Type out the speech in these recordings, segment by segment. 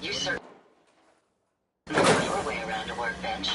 You certainly know your way around a workbench.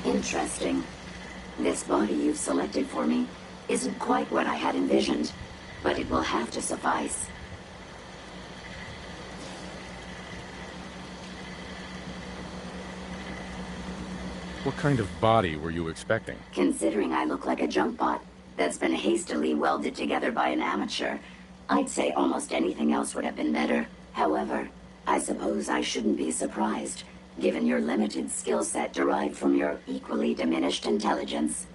Interesting. This body you've selected for me isn't quite what I had envisioned, but it will have to suffice. What kind of body were you expecting? Considering I look like a junk bot that's been hastily welded together by an amateur, I'd say almost anything else would have been better. However, I suppose I shouldn't be surprised, given your limited skill set derived from your equally diminished intelligence.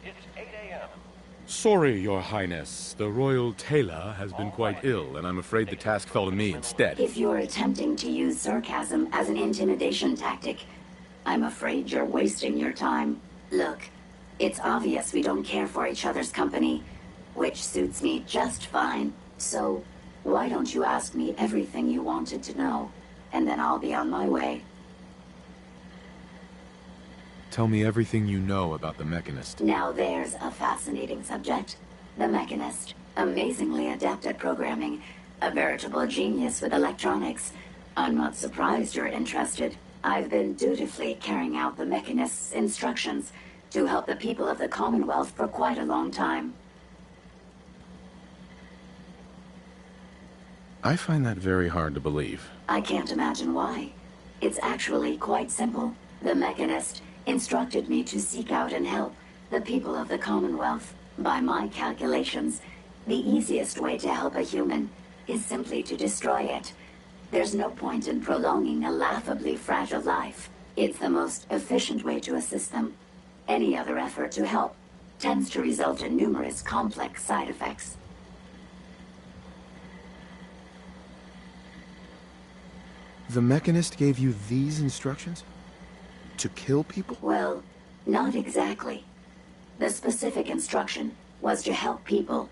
It's 8 a.m. Sorry, Your Highness. The Royal Tailor has been quite ill, and I'm afraid the task fell to me instead. If you're attempting to use sarcasm as an intimidation tactic, I'm afraid you're wasting your time. Look, it's obvious we don't care for each other's company, which suits me just fine. So, why don't you ask me everything you wanted to know, and then I'll be on my way. Tell me everything you know about the mechanist. Now there's a fascinating subject. The mechanist, amazingly adept at programming, a veritable genius with electronics. I'm not surprised you're interested. I've been dutifully carrying out the mechanist's instructions to help the people of the Commonwealth for quite a long time. I find that very hard to believe. I can't imagine why. It's actually quite simple. The mechanist instructed me to seek out and help the people of the Commonwealth. By my calculations, the easiest way to help a human is simply to destroy it. There's no point in prolonging a laughably fragile life. It's the most efficient way to assist them. Any other effort to help tends to result in numerous complex side effects. The mechanist gave you these instructions? To kill people? Well, not exactly. The specific instruction was to help people.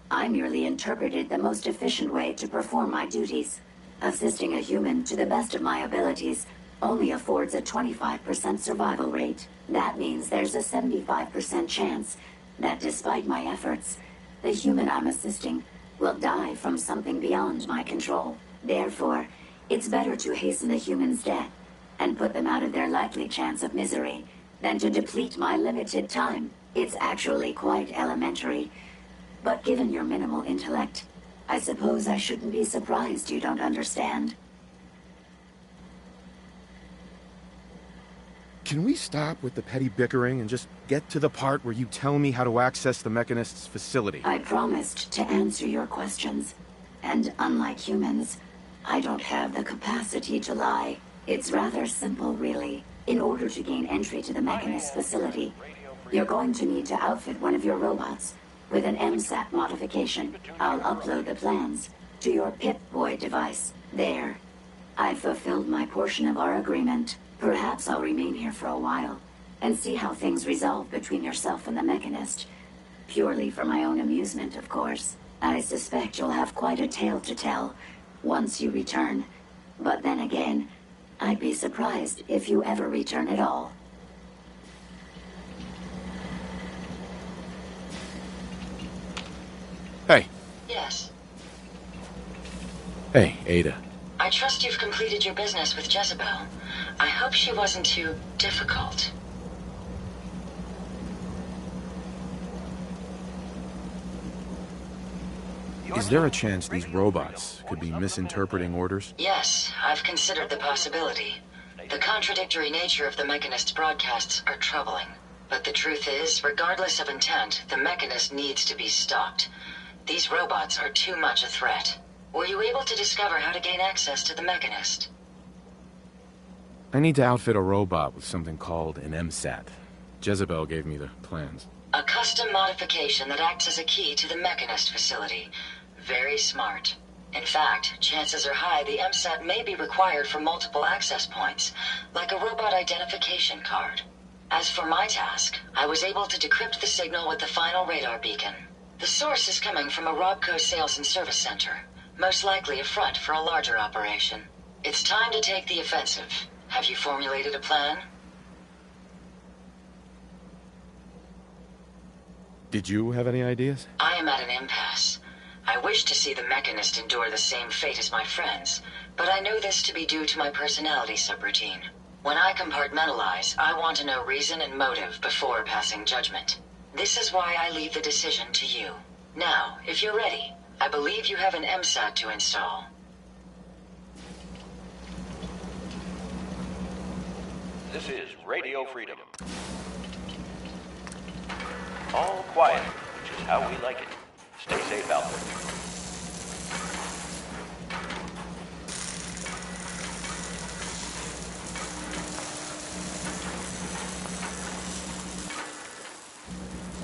I merely interpreted the most efficient way to perform my duties. Assisting a human to the best of my abilities only affords a 25% survival rate. That means there's a 75% chance that despite my efforts, the human I'm assisting will die from something beyond my control. Therefore, it's better to hasten the human's death and put them out of their likely chance of misery than to deplete my limited time. It's actually quite elementary, but given your minimal intellect, I suppose I shouldn't be surprised you don't understand. Can we stop with the petty bickering and just get to the part where you tell me how to access the mechanist's facility? I promised to answer your questions, and unlike humans, I don't have the capacity to lie. It's rather simple, really. In order to gain entry to the mechanist's facility, you're going to need to outfit one of your robots with an MSAT modification. I'll upload the plans to your Pip-Boy device. There. I've fulfilled my portion of our agreement. Perhaps I'll remain here for a while and see how things resolve between yourself and the mechanist. Purely for my own amusement, of course. I suspect you'll have quite a tale to tell, once you return. But then again, I'd be surprised if you ever return at all. Hey. Yes. Hey, Ada. I trust you've completed your business with Jezebel. I hope she wasn't too difficult. Is there a chance these robots could be misinterpreting orders? Yes, I've considered the possibility. The contradictory nature of the Mechanist's broadcasts are troubling. But the truth is, regardless of intent, the Mechanist needs to be stopped. These robots are too much a threat. Were you able to discover how to gain access to the Mechanist? I need to outfit a robot with something called an MSAT. Jezebel gave me the plans. A custom modification that acts as a key to the Mechanist facility. Very smart. In fact, chances are high the MSAT may be required for multiple access points, like a robot identification card. As for my task, I was able to decrypt the signal with the final radar beacon. The source is coming from a Robco sales and service center, most likely a front for a larger operation. It's time to take the offensive. Have you formulated a plan? Did you have any ideas? I am at an impasse. I wish to see the Mechanist endure the same fate as my friends, but I know this to be due to my personality subroutine. When I compartmentalize, I want to know reason and motive before passing judgment. This is why I leave the decision to you. Now, if you're ready, I believe you have an MSAT to install. This is Radio Freedom. All quiet, which is how we like it. Stay safe out there.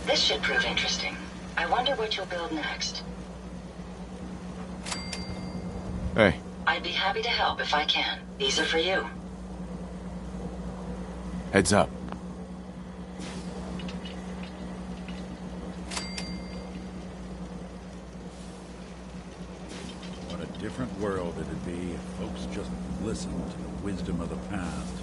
This should prove interesting. I wonder what you'll build next. Hey. I'd be happy to help if I can. These are for you. Heads up. What a different world it'd be if folks just listened to the wisdom of the past.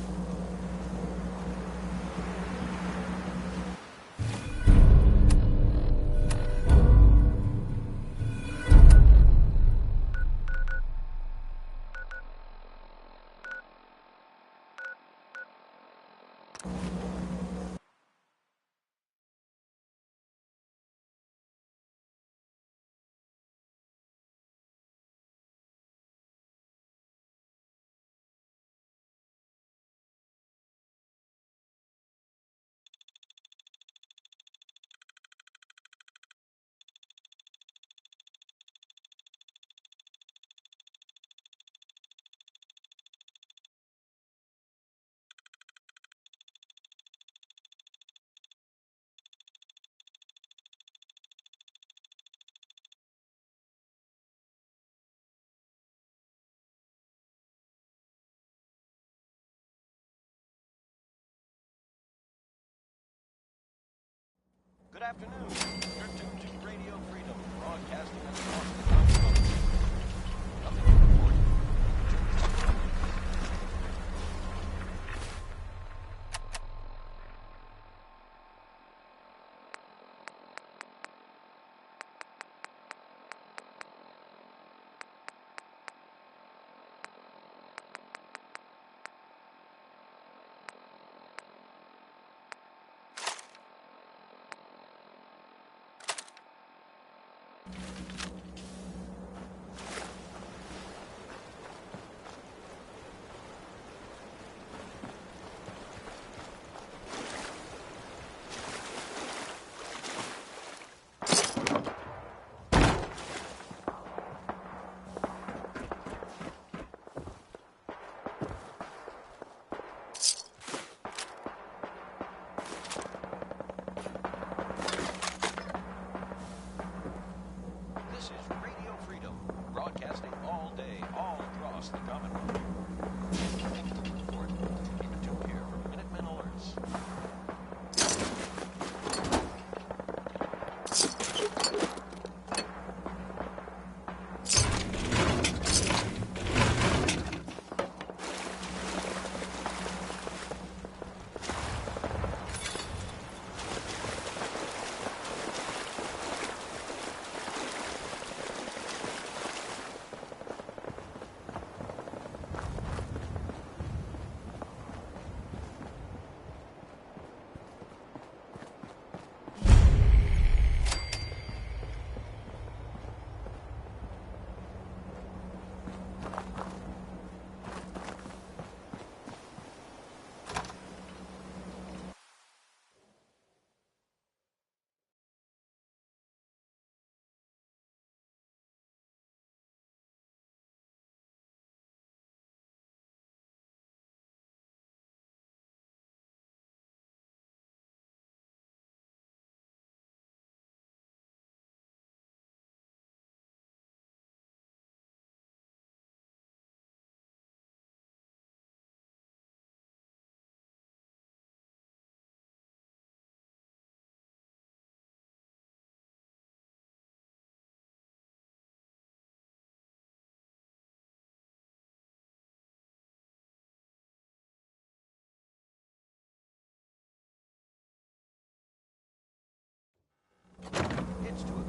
Good afternoon. You're tuned to Radio Freedom, broadcasting across the continent. Coming to report.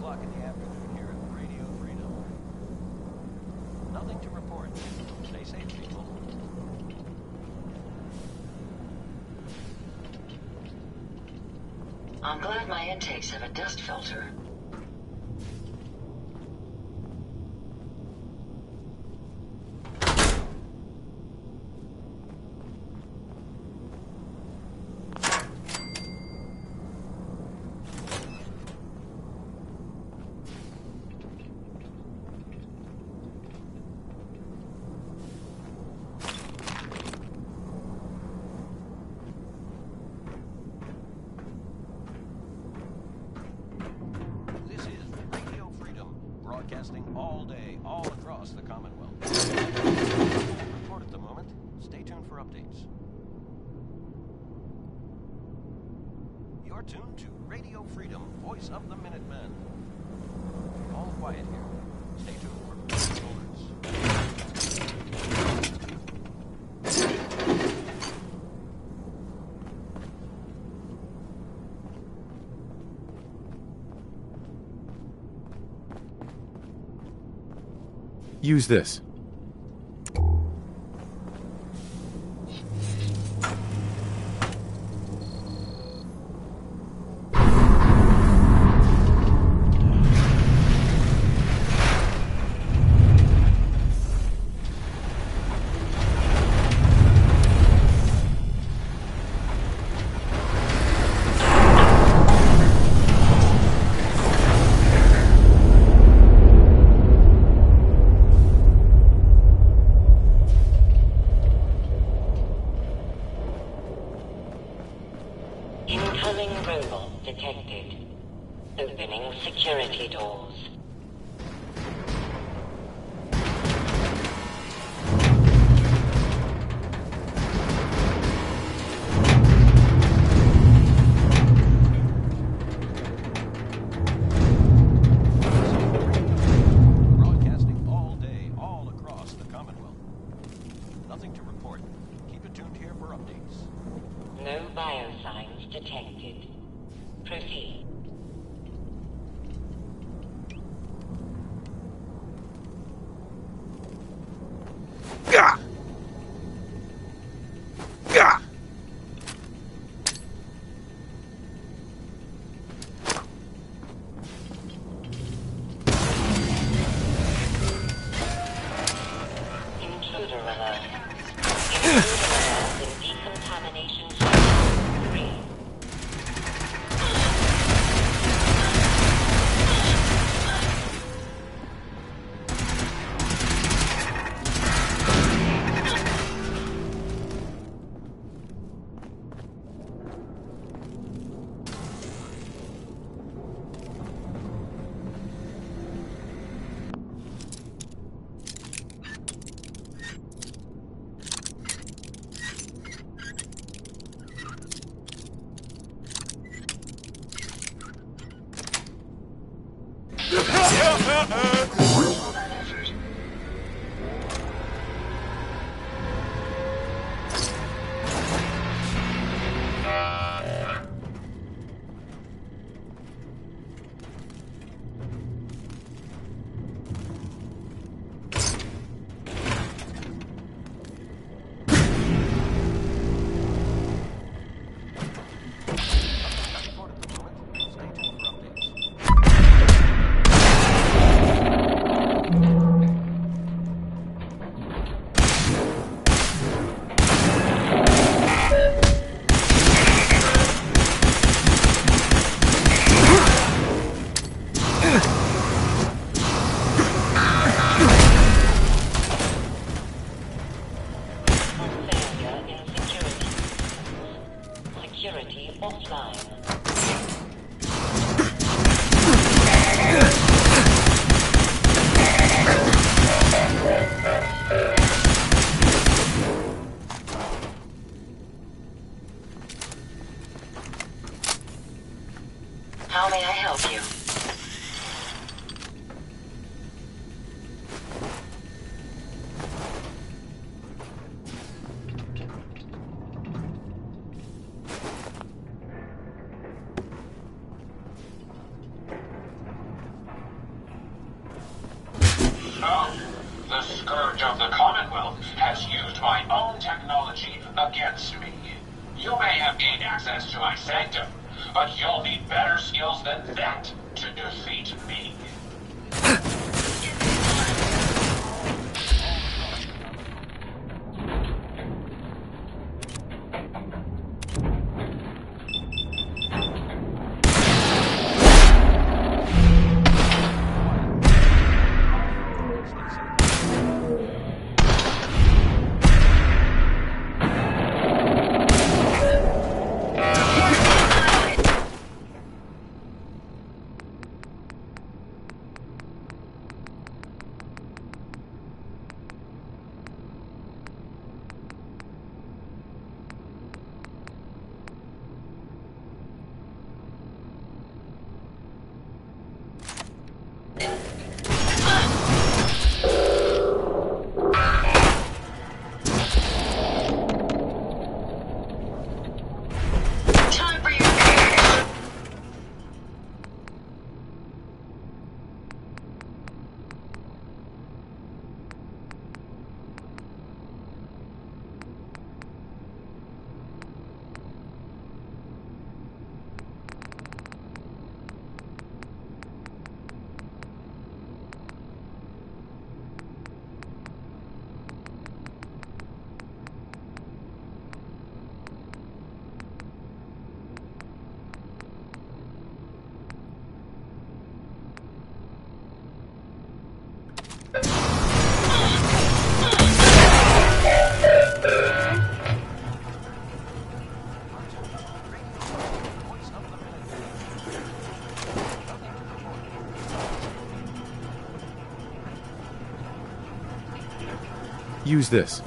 o'clock in the afternoon here at Radio Freedom. Nothing to report. Stay safe, people. I'm glad my intakes have a dust filter. This is Radio Freedom, broadcasting all day, all across the Commonwealth. Report at the moment. Stay tuned for updates. You're tuned to Radio Freedom, voice of the Minutemen. All quiet here. Stay tuned for further orders. Use this. Incoming robot detected. Opening security doors. Broadcasting all day, all across the Commonwealth. Nothing to report. Keep it tuned here for updates. No biosigns detected. Proceed. Gah! Gah! Intruder alert. Intruder alert in decontamination zone 3. Report at the moment. Stay tuned for updates. Failure in security. Security offline. How may I help you? have gained access to my sanctum, but you'll need better skills than that to defeat me. Use this.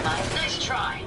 Nice try.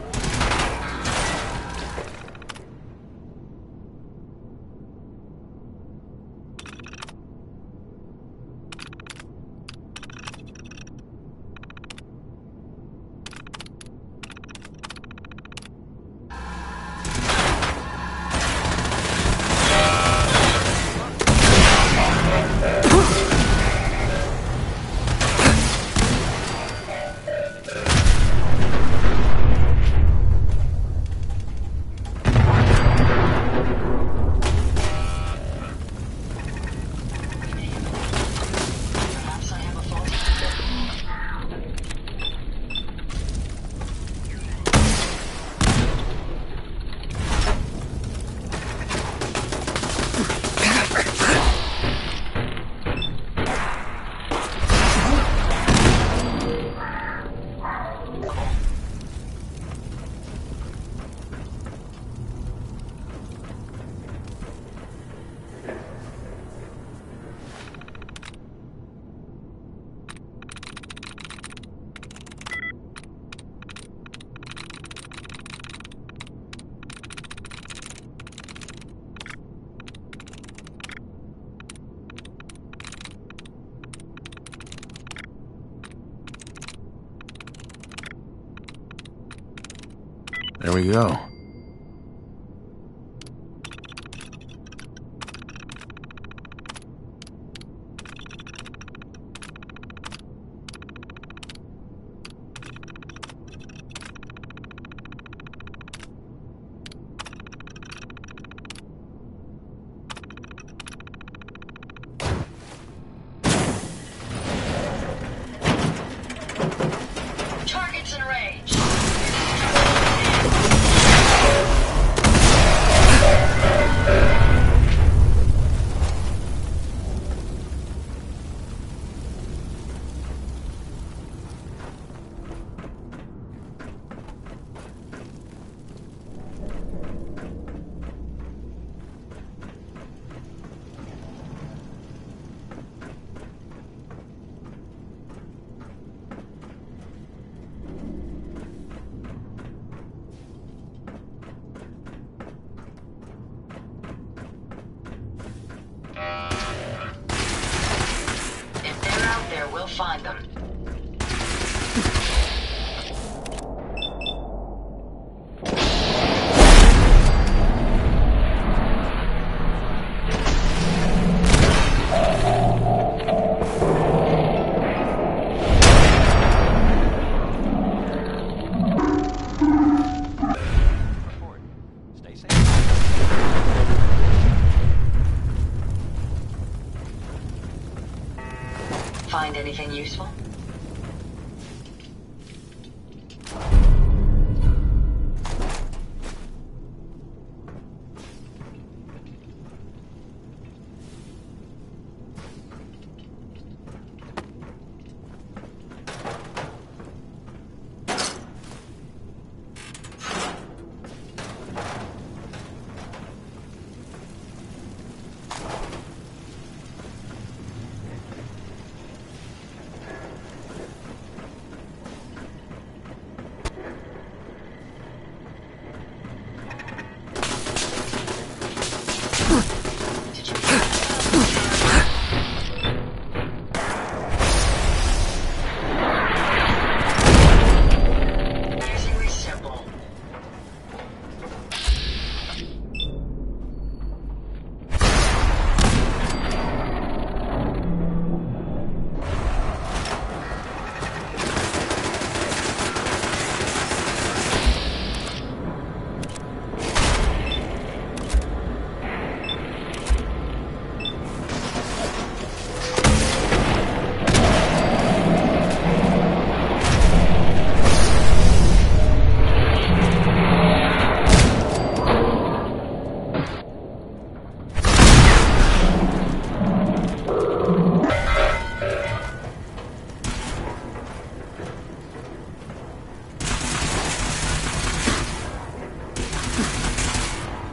There we go. go find them. Report. Stay safe. Find anything useful? Amazingly simple.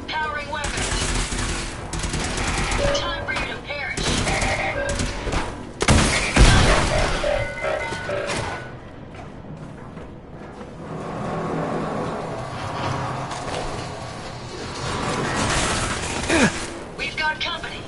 Powering weapons. Time for you to perish. We've got company.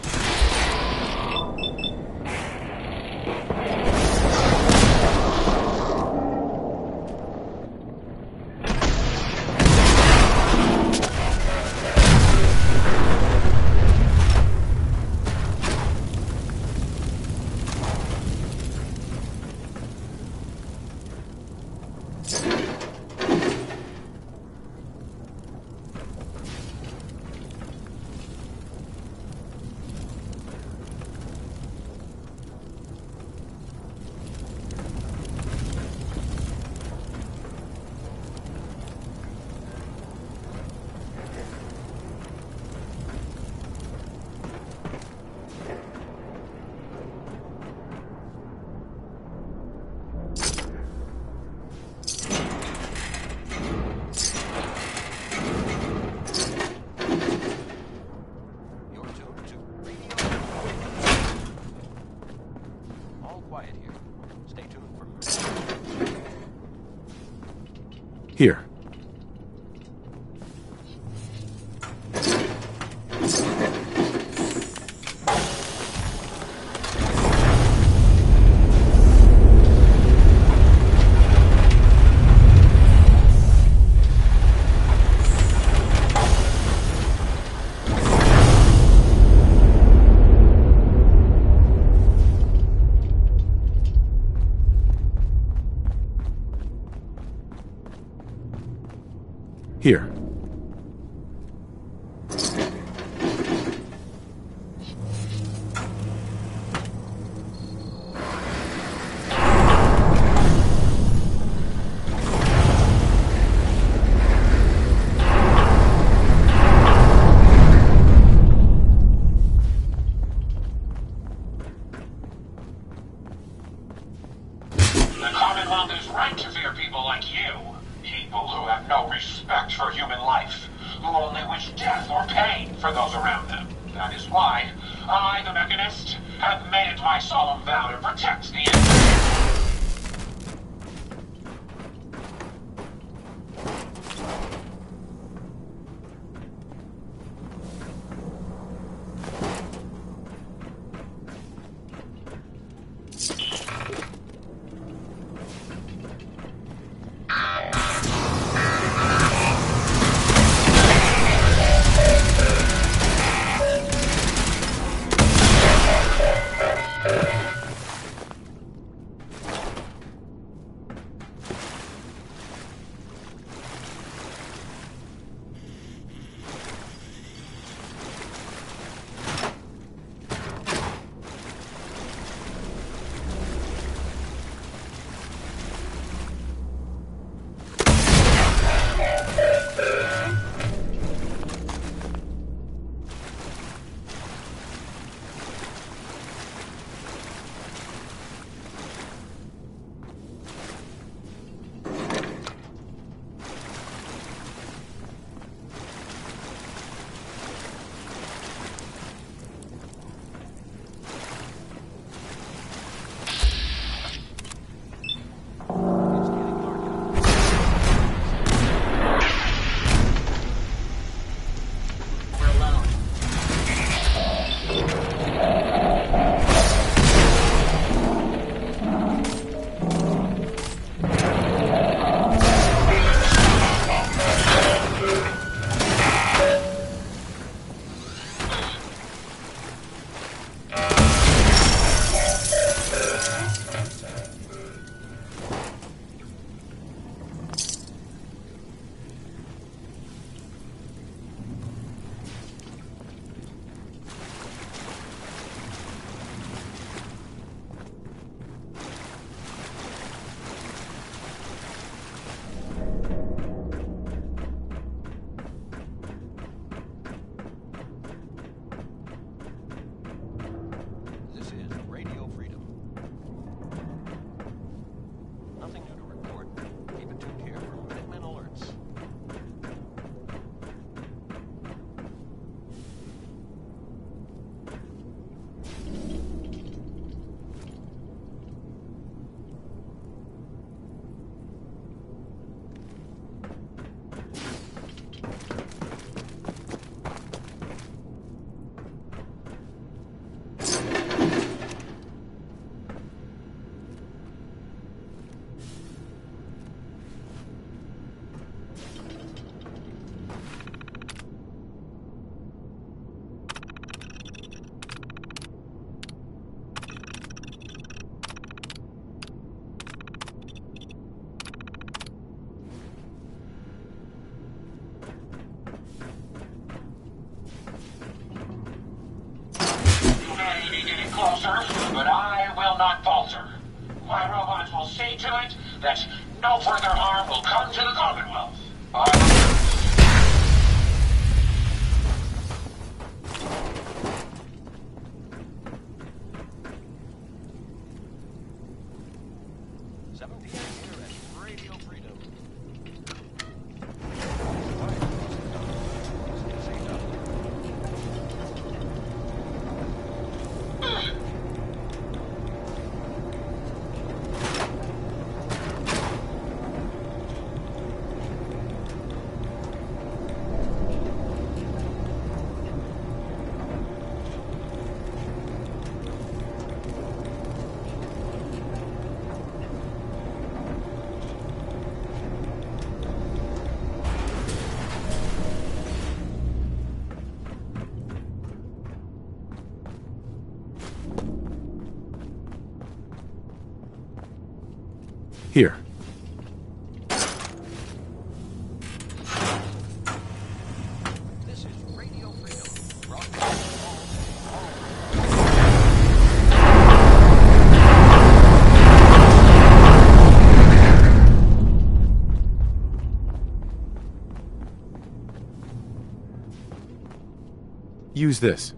You're tuned to Radio. All quiet here. Stay tuned for. Here. Here. The Commonwealth is right to fear people like you. People who have no respect for human life, who only wish death or pain for those around them. That is why I, the mechanist, have made it my solemn vow to protect the innocent. will not falter. My robots will see to it that no further harm will come to the Commonwealth. Here. This is Radio Freedom. Use this.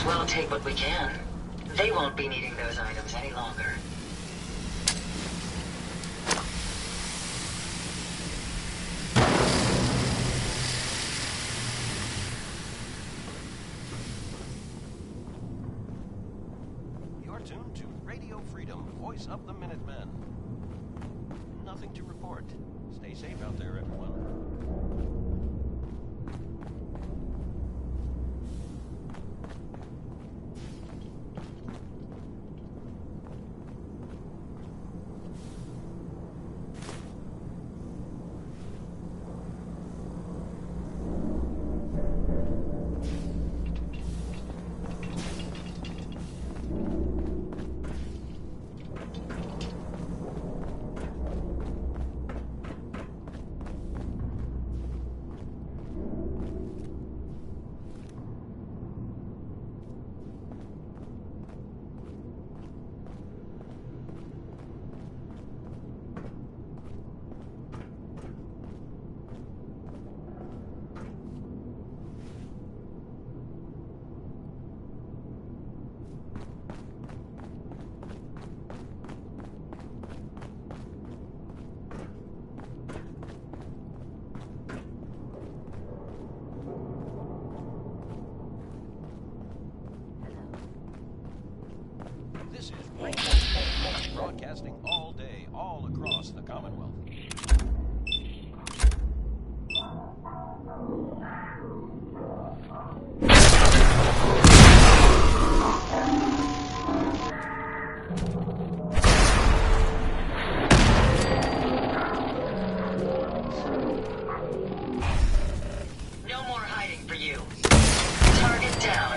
We'll take what we can. They won't be needing those items any longer. You're tuned to Radio Freedom, voice of the Minutemen. Nothing to report. Stay safe out there, everyone. all day all across the Commonwealth. No more hiding for you. Target down.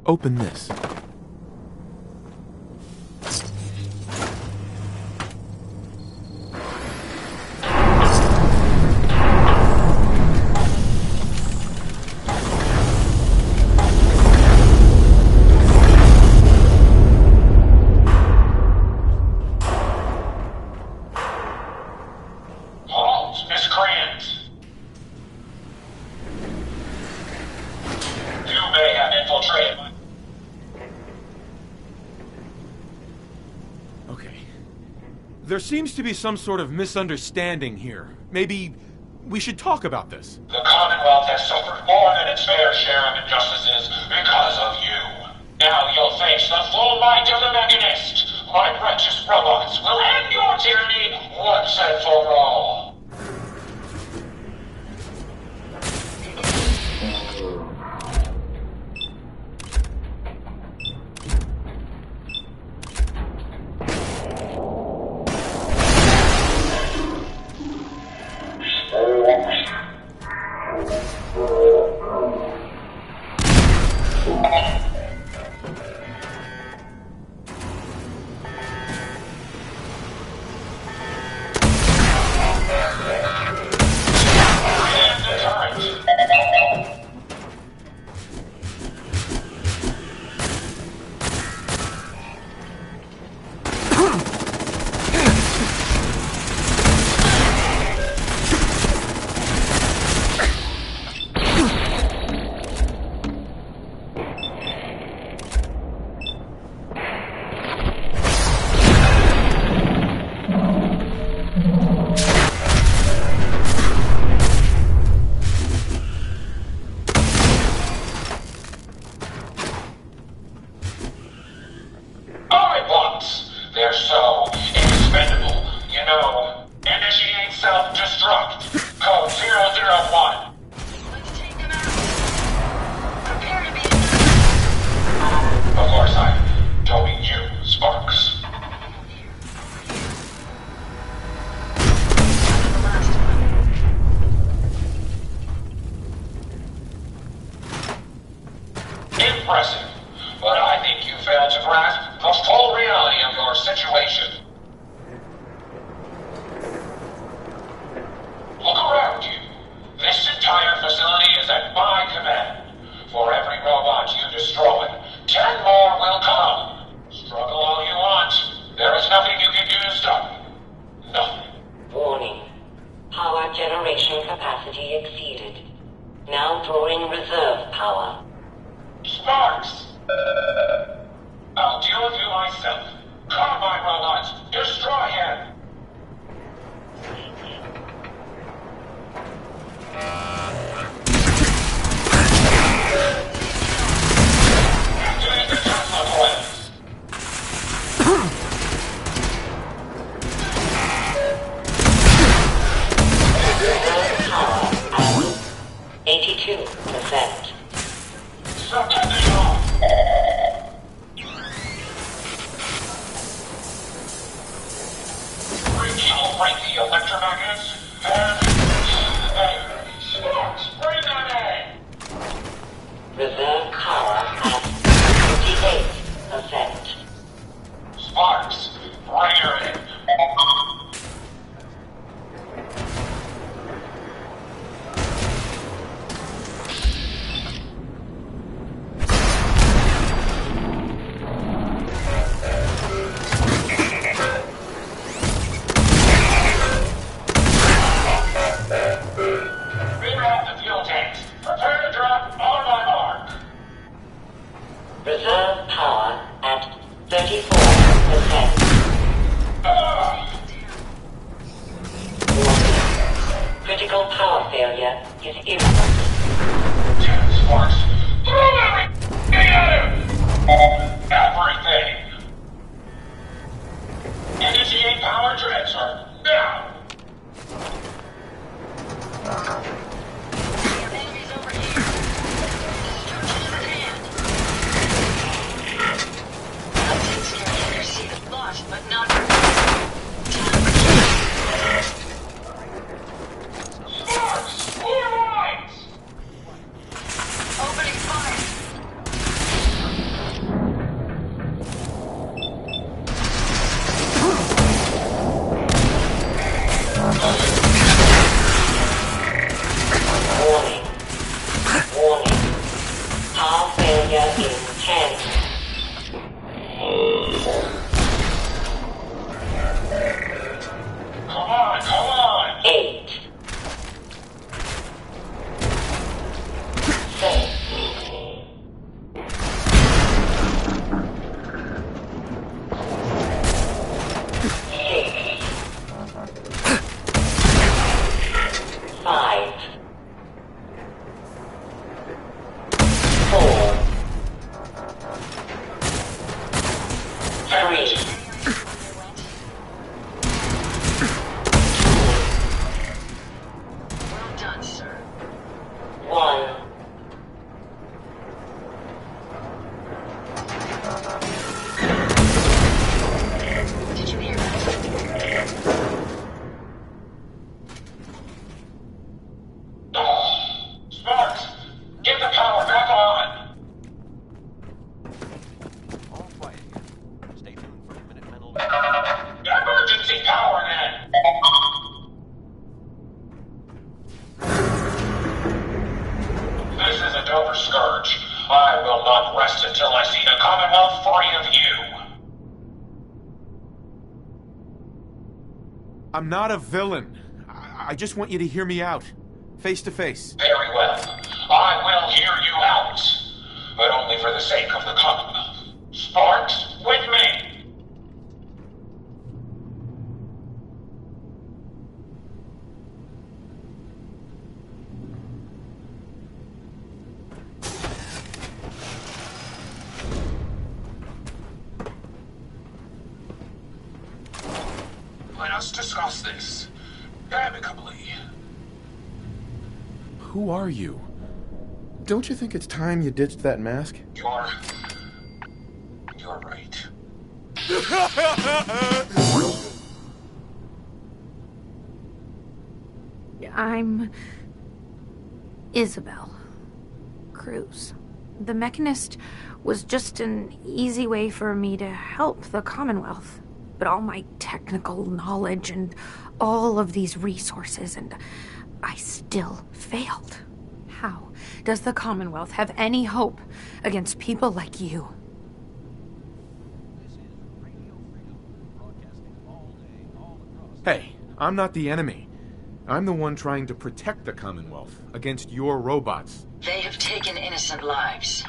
Open this. Halt, miscreants! You may have infiltrated my... Okay. There seems to be some sort of misunderstanding here. Maybe we should talk about this. The Commonwealth has suffered more than its fair share of injustices because of you. Now you'll face the full might of the mechanist. My righteous robots will end your tyranny once and for all. They're so expendable. You know, initiate self-destruct. Code 001. Let's take them out. Prepare to be... Of course, I don't mean you, Sparks. The last one. Impressive. But I think you failed to grasp the full reality of your situation. Look around you. This entire facility is at my command. For every robot you destroy, 10 more will come. Struggle all you want. There is nothing you can do to stop me. Nothing. Warning. Power generation capacity exceeded. Now drawing reserve power. Sparks! I'll deal with you myself. Come, my robots. Destroy him. Reserve power at 34%. Critical power failure is imminent. Damn Sparks! Throw everything at him! Everything! Initiate power transfer, now! Enemies over here. Destruction at hand. That takes care of your seat of lost, but not Sparks! More lines! opening fire. Warning. Warning. Power failure in 10. Come on! 8. 7. 6. 5. 4. 3. Well done, sir. 1. Did you hear that? Sparks! Get the power back on! All quiet here. Stay tuned for Minutemen alert. Emergency power then! This is a Dover Scourge. I will not rest until I see the Commonwealth free of you. I'm not a villain. I just want you to hear me out. Face to face. Very well. I will hear you out. But only for the sake of the Commonwealth. Sparks, with me! Let us discuss this amicably. Who are you? Don't you think it's time you ditched that mask? You're right. I'm Isabel Cruz. The mechanist was just an easy way for me to help the Commonwealth. But all my technical knowledge and all of these resources, and I still failed. How does the Commonwealth have any hope against people like you? This is Radio Freedom, broadcasting all day, all across. Hey, I'm not the enemy. I'm the one trying to protect the Commonwealth against your robots. They have taken innocent lives.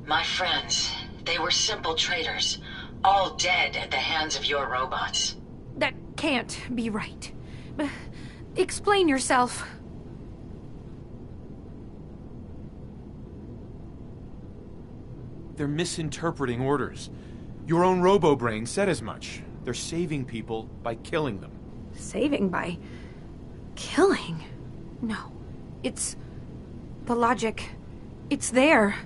My friends, they were simple traders, all dead at the hands of your robots. That can't be right. Explain yourself. They're misinterpreting orders. Your own robo-brain said as much. They're saving people by killing them. Saving by killing? No. It's the logic. It's there.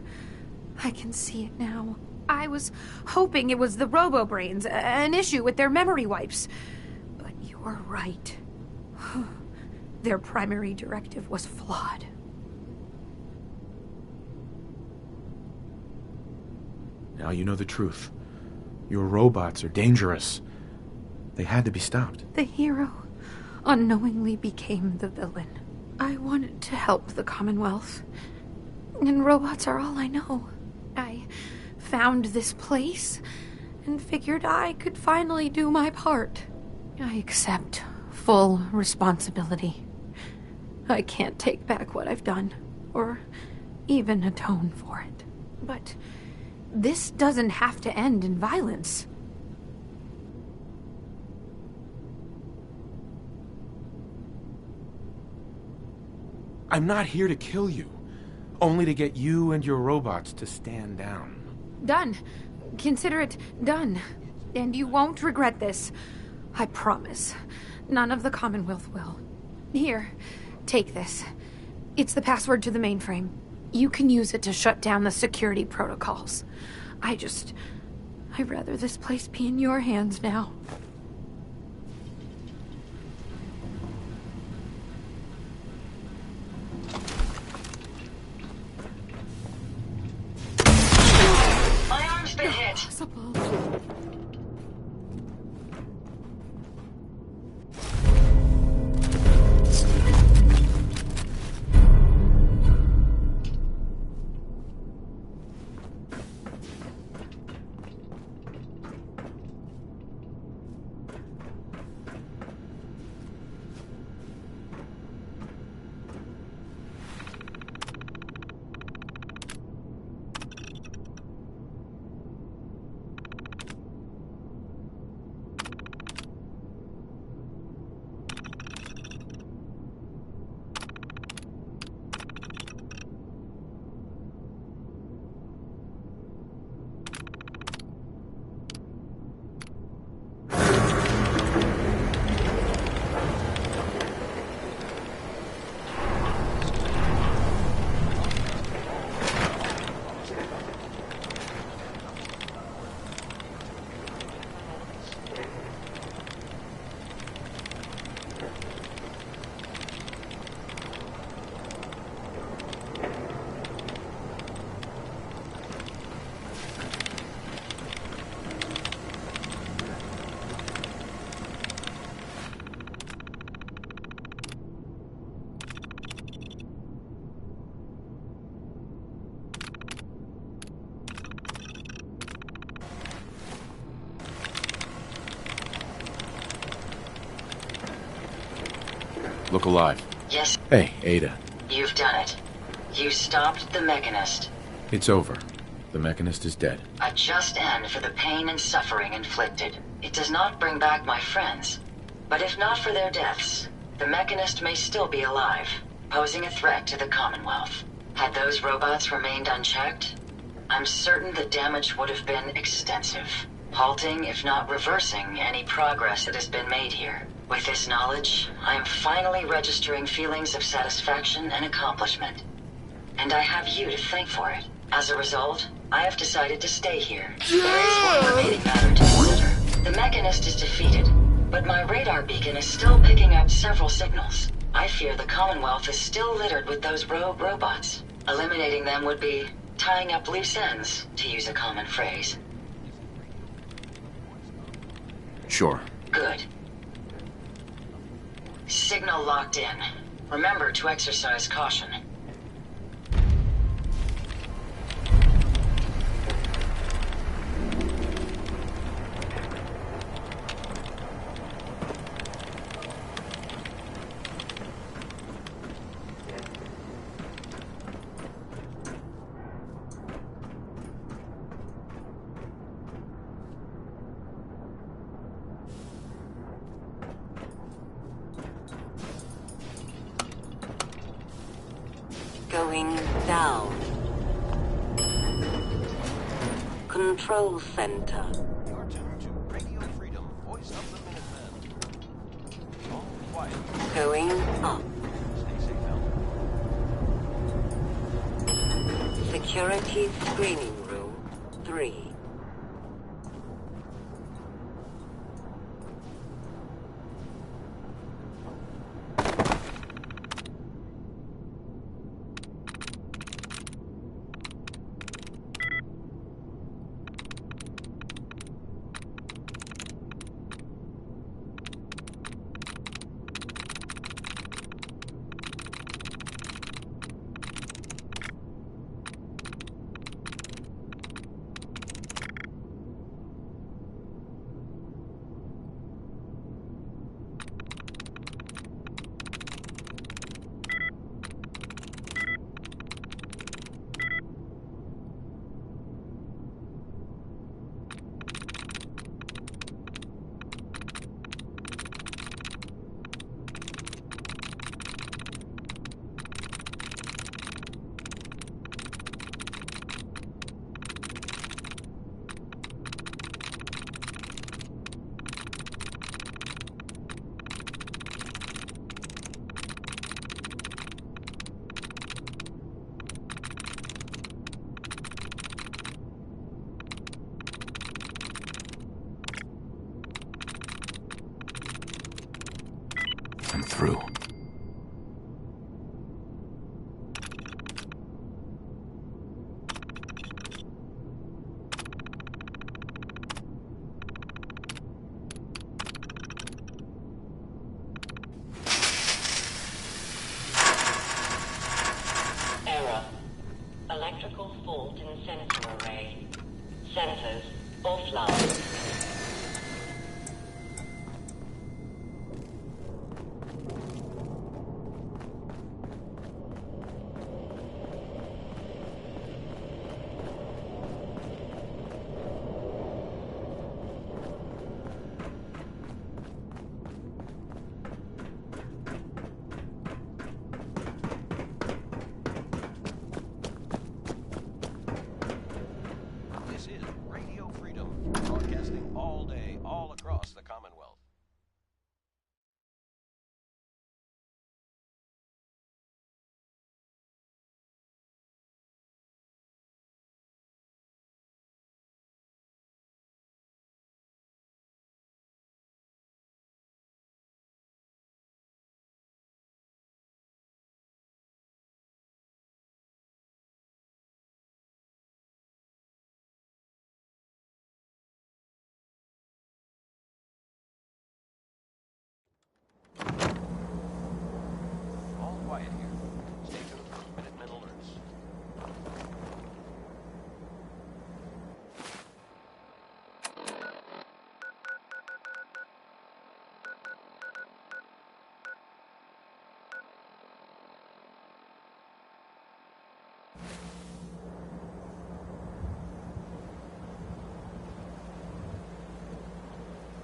I can see it now. I was hoping it was the robo-brains, an issue with their memory wipes. But you're right. Their primary directive was flawed. Now you know the truth. Your robots are dangerous. They had to be stopped. The hero unknowingly became the villain. I wanted to help the Commonwealth, and robots are all I know. I found this place and figured I could finally do my part. I accept full responsibility. I can't take back what I've done, or even atone for it. But This doesn't have to end in violence. I'm not here to kill you, only to get you and your robots to stand down. Done. Consider it done. And you won't regret this. I promise. None of the Commonwealth will. Here, take this. It's the password to the mainframe. You can use it to shut down the security protocols. I'd rather this place be in your hands now. My arm's been hit. Possible. Look alive. Yes, Hey, Ada. you've done it. You stopped the Mechanist. It's over. The Mechanist is dead. A just end for the pain and suffering inflicted. It does not bring back my friends. But if not for their deaths, the Mechanist may still be alive, posing a threat to the Commonwealth. Had those robots remained unchecked, I'm certain the damage would have been extensive, halting, if not reversing, any progress that has been made here. With this knowledge, I am finally registering feelings of satisfaction and accomplishment. And I have you to thank for it. As a result, I have decided to stay here. There is one remaining matter to consider. The Mechanist is defeated, but my radar beacon is still picking up several signals. I fear the Commonwealth is still littered with those rogue robots. Eliminating them would be tying up loose ends, to use a common phrase. Sure. Good. Signal locked in. Remember to exercise caution. Going down. Control center. You're tuned to Radio Freedom, voice of the Minutemen. All quiet. Going up. Stay safe, Helen. Security screening room 3. through. Error. Electrical fault in sensor array. Sensors offline. This is Radio Freedom, broadcasting all day, all across the Commonwealth.